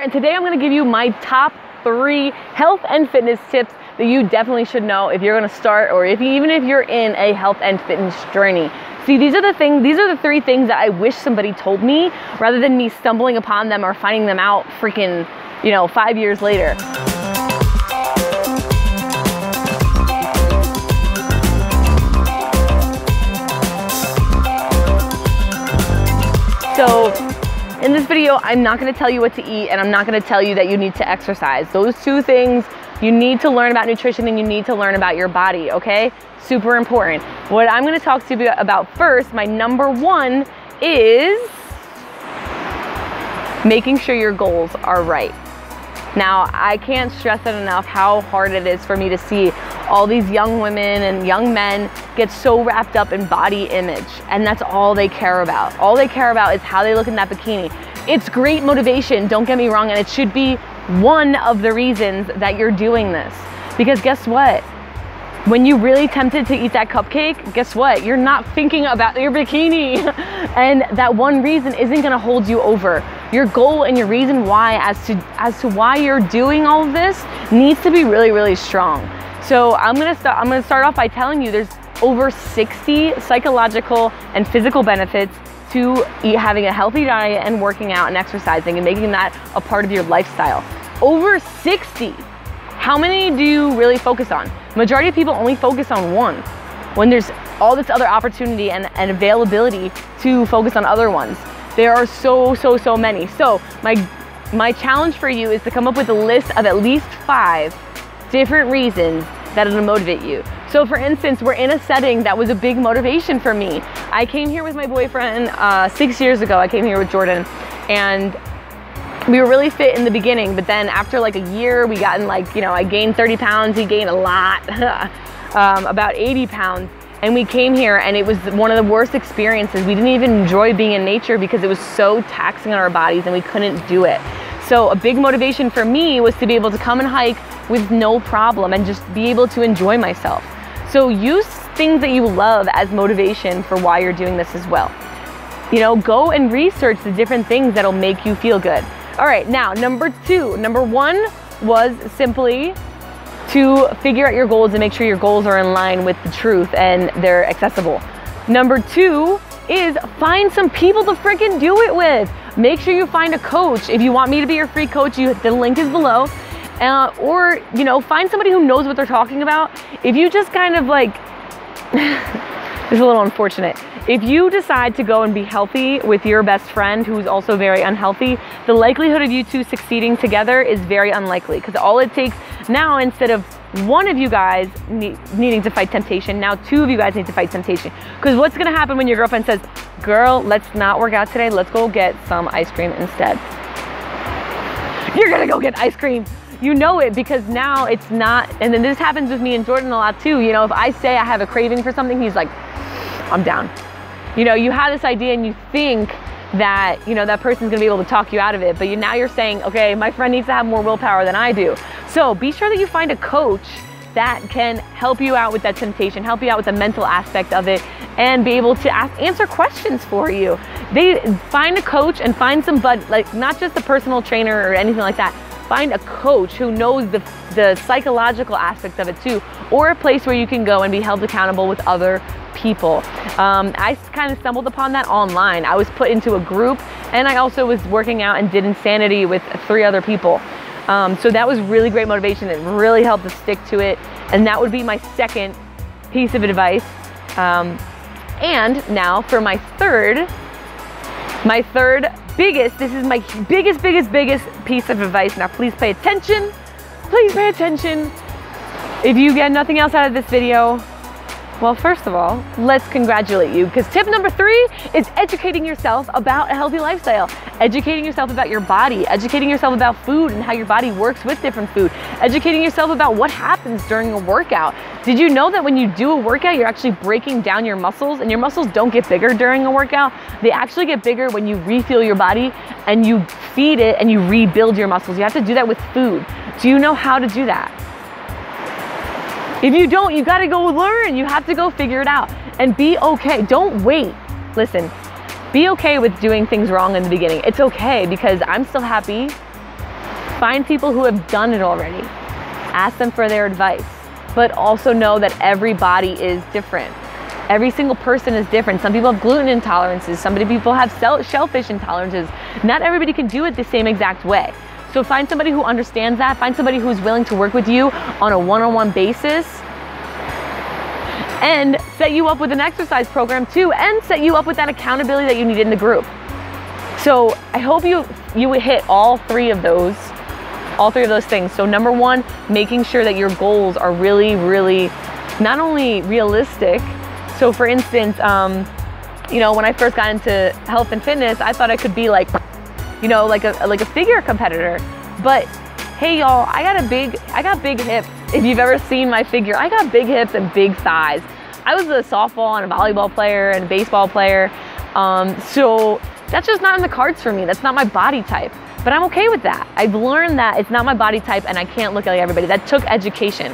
And today I'm gonna give you my top 3 health and fitness tips that you definitely should know if you're gonna start, or even if you're in a health and fitness journey. See, these are the 3 things that I wish somebody told me rather than me stumbling upon them or finding them out freaking, 5 years later. So in this video, I'm not gonna tell you what to eat, and I'm not gonna tell you that you need to exercise. Those 2 things, you need to learn about nutrition and you need to learn about your body, okay? Super important. What I'm gonna talk to you about first, my number 1, is making sure your goals are right. Now, I can't stress it enough how hard it is for me to see all these young women and young men get so wrapped up in body image, and that's all they care about. All they care about is how they look in that bikini. It's great motivation, don't get me wrong, and it should be one of the reasons that you're doing this. Because guess what? When you're really tempted to eat that cupcake, guess what? You're not thinking about your bikini. And that one reason isn't gonna hold you over. Your goal and your reason why as to why you're doing all of this needs to be really, really strong. So I'm gonna start off by telling you there's over 60 psychological and physical benefits to having a healthy diet and working out and exercising and making that a part of your lifestyle. Over 60. How many do you really focus on? Majority of people only focus on one, when there's all this other opportunity and availability to focus on other ones. There are so many. So my challenge for you is to come up with a list of at least 5 different reasons that it'll motivate you. So for instance, we're in a setting that was a big motivation for me. I came here with my boyfriend 6 years ago. I came here with Jordan, and we were really fit in the beginning, but then after like a year, we got in I gained 30 pounds, he gained a lot, about 80 pounds. And we came here and it was one of the worst experiences. We didn't even enjoy being in nature because it was so taxing on our bodies and we couldn't do it. So a big motivation for me was to be able to come and hike with no problem and just be able to enjoy myself. So use things that you love as motivation for why you're doing this as well. Go and research the different things that'll make you feel good. All right, now number 2. Number 1 was simply to figure out your goals and make sure your goals are in line with the truth and they're accessible. Number 2 is find some people to freaking do it with. Make sure you find a coach. If you want me to be your free coach, the link is below. Or find somebody who knows what they're talking about. If you just kind of it's a little unfortunate. If you decide to go and be healthy with your best friend who's also very unhealthy, the likelihood of you 2 succeeding together is very unlikely, because all it takes now, instead of one of you guys needing to fight temptation, now 2 of you guys need to fight temptation. Because what's gonna happen when your girlfriend says, girl, let's not work out today, let's go get some ice cream instead? You're gonna go get ice cream. You know it, because now it's not, and then this happens with me and Jordan a lot too. If I say I have a craving for something, he's like, I'm down. You have this idea and you think that, that person's gonna be able to talk you out of it, but now you're saying, okay, my friend needs to have more willpower than I do. So be sure that you find a coach that can help you out with that temptation, help you out with the mental aspect of it, and be able to answer questions for you. Find a coach and find somebody, not just a personal trainer or anything like that. Find a coach who knows the psychological aspect of it too, or a place where you can go and be held accountable with other people. I kind of stumbled upon that online. I was put into a group, and I also was working out and did Insanity with 3 other people. So that was really great motivation. It really helped to stick to it. And that would be my second piece of advice. And now for my third biggest, this is my biggest piece of advice. Now please pay attention. Please pay attention. If you get nothing else out of this video, well, first of all, let's congratulate you, because tip number 3 is educating yourself about a healthy lifestyle. Educating yourself about your body, educating yourself about food and how your body works with different food, educating yourself about what happens during a workout. Did you know that when you do a workout, you're actually breaking down your muscles, and your muscles don't get bigger during a workout? They actually get bigger when you refuel your body and you feed it and you rebuild your muscles. You have to do that with food. Do you know how to do that? If you don't, you gotta go learn. You have to go figure it out and be okay. Don't wait. Listen, be okay with doing things wrong in the beginning. It's okay, because I'm still happy Find people who have done it already. Ask them for their advice, but also know that every body is different. Every single person is different. Some people have gluten intolerances. Some people have shellfish intolerances. Not everybody can do it the same exact way. So find somebody who understands that. Find somebody who's willing to work with you on a one-on-one basis, and set you up with an exercise program too, and set you up with that accountability that you need in the group. So I hope you hit all three of those things. So number one, making sure that your goals are really, really not only realistic. So for instance, you know, when I first got into health and fitness, I thought I could be like, you know, like a figure competitor. But hey y'all, I got big hips. If you've ever seen my figure, I got big hips and big thighs. I was a softball and a volleyball player and a baseball player. So that's just not in the cards for me. That's not my body type, but I'm okay with that. I've learned that it's not my body type and I can't look like everybody. That took education,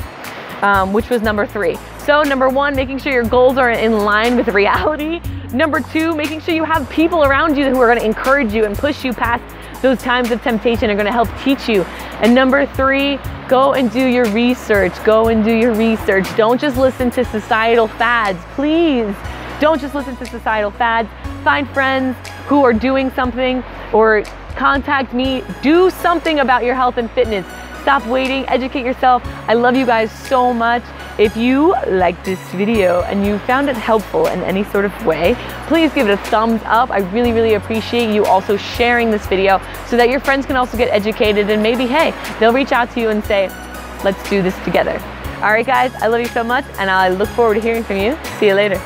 which was number three. So number one, making sure your goals are in line with reality. Number two, making sure you have people around you who are gonna encourage you and push you past those times of temptation, are gonna help teach you. And number three, go and do your research. Go and do your research. Don't just listen to societal fads, please. Don't just listen to societal fads. Find friends who are doing something, or contact me. Do something about your health and fitness. Stop waiting, educate yourself. I love you guys so much. If you liked this video and you found it helpful in any sort of way, please give it a thumbs up. I really, really appreciate you also sharing this video so that your friends can also get educated, and maybe, hey, they'll reach out to you and say, let's do this together. All right, guys, I love you so much, and I look forward to hearing from you. See you later.